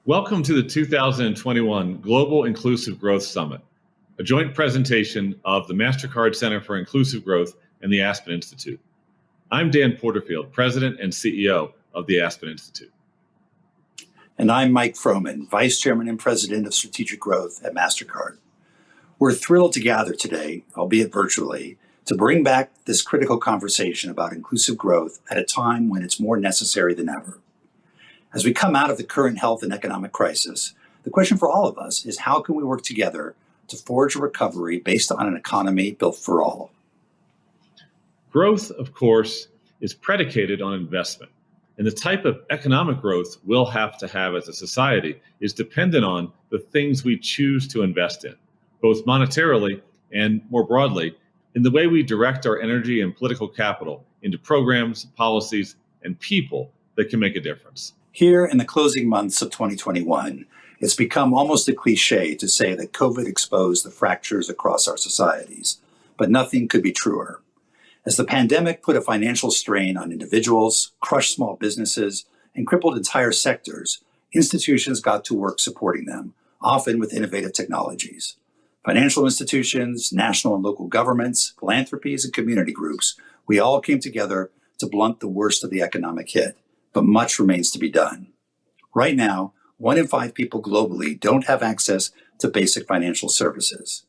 Welcome to the 2021 Global Inclusive Growth Summit, a joint presentation of the Mastercard Center for Inclusive Growth and the Aspen Institute. I'm Dan Porterfield, President and CEO of the Aspen Institute. And I'm Mike Froman, Vice Chairman and President of Strategic Growth at Mastercard. We're thrilled to gather today, albeit virtually, to bring back this critical conversation about inclusive growth at a time when it's more necessary than ever. As we come out of the current health and economic crisis, the question for all of us is how can we work together to forge a recovery based on an economy built for all? Growth, of course, is predicated on investment, and the type of economic growth we'll have to have as a society is dependent on the things we choose to invest in, both monetarily and more broadly, in the way we direct our energy and political capital into programs, policies, and people that can make a difference. Here in the closing months of 2021, it's become almost a cliche to say that COVID exposed the fractures across our societies, but nothing could be truer. As the pandemic put a financial strain on individuals, crushed small businesses, and crippled entire sectors, institutions got to work supporting them, often with innovative technologies. Financial institutions, national and local governments, philanthropies, and community groups, we all came together to blunt the worst of the economic hit. But much remains to be done. Right now, 1 in 5 people globally don't have access to basic financial services.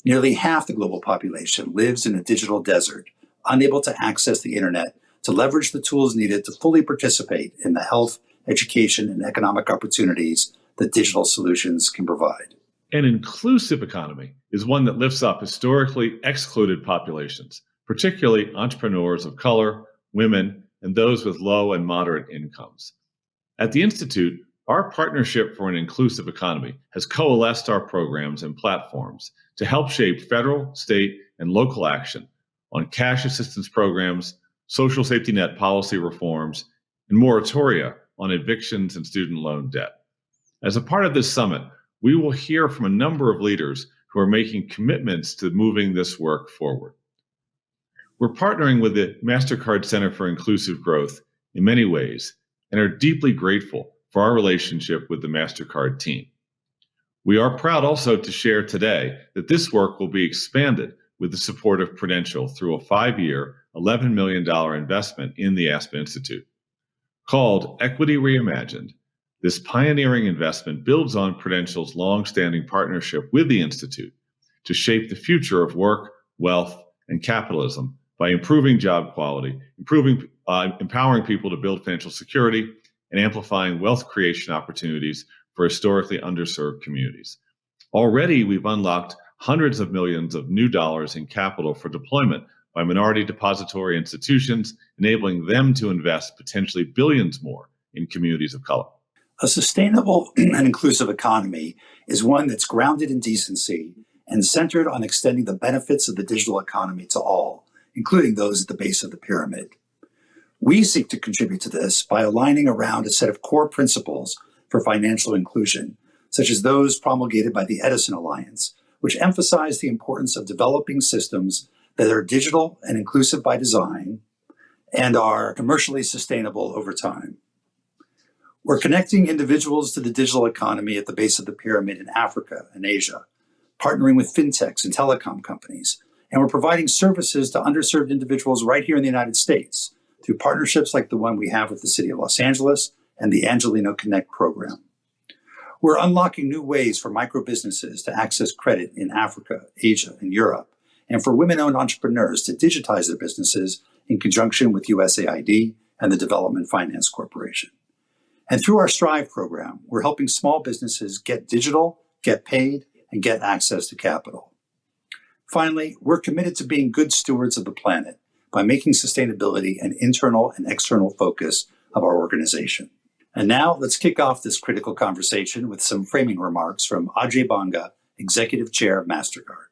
Nearly half the global population lives in a digital desert, unable to access the internet to leverage the tools needed to fully participate in the health, education, and economic opportunities that digital solutions can provide. An inclusive economy is one that lifts up historically excluded populations, particularly entrepreneurs of color, women, and those with low and moderate incomes. At the Institute, our Partnership for an Inclusive Economy has coalesced our programs and platforms to help shape federal, state, and local action on cash assistance programs, social safety net policy reforms, and moratoria on evictions and student loan debt. As a part of this summit, we will hear from a number of leaders who are making commitments to moving this work forward. We're partnering with the Mastercard Center for Inclusive Growth in many ways and are deeply grateful for our relationship with the Mastercard team. We are proud also to share today that this work will be expanded with the support of Prudential through a 5-year, $11 million investment in the Aspen Institute. Called Equity Reimagined, this pioneering investment builds on Prudential's long-standing partnership with the Institute to shape the future of work, wealth, and capitalism by improving job quality, empowering people to build financial security, and amplifying wealth creation opportunities for historically underserved communities. Already, we've unlocked hundreds of millions of new dollars in capital for deployment by minority depository institutions, enabling them to invest potentially billions more in communities of color. A sustainable and inclusive economy is one that's grounded in decency and centered on extending the benefits of the digital economy to all, including those at the base of the pyramid. We seek to contribute to this by aligning around a set of core principles for financial inclusion, such as those promulgated by the Edison Alliance, which emphasize the importance of developing systems that are digital and inclusive by design and are commercially sustainable over time. We're connecting individuals to the digital economy at the base of the pyramid in Africa and Asia, partnering with fintechs and telecom companies, and we're providing services to underserved individuals right here in the United States through partnerships like the one we have with the City of Los Angeles and the Angelino Connect program. We're unlocking new ways for micro businesses to access credit in Africa, Asia, and Europe, and for women-owned entrepreneurs to digitize their businesses in conjunction with USAID and the Development Finance Corporation. And through our Strive program, we're helping small businesses get digital, get paid, and get access to capital. Finally, we're committed to being good stewards of the planet by making sustainability an internal and external focus of our organization. And now let's kick off this critical conversation with some framing remarks from Ajay Banga, Executive Chair of Mastercard.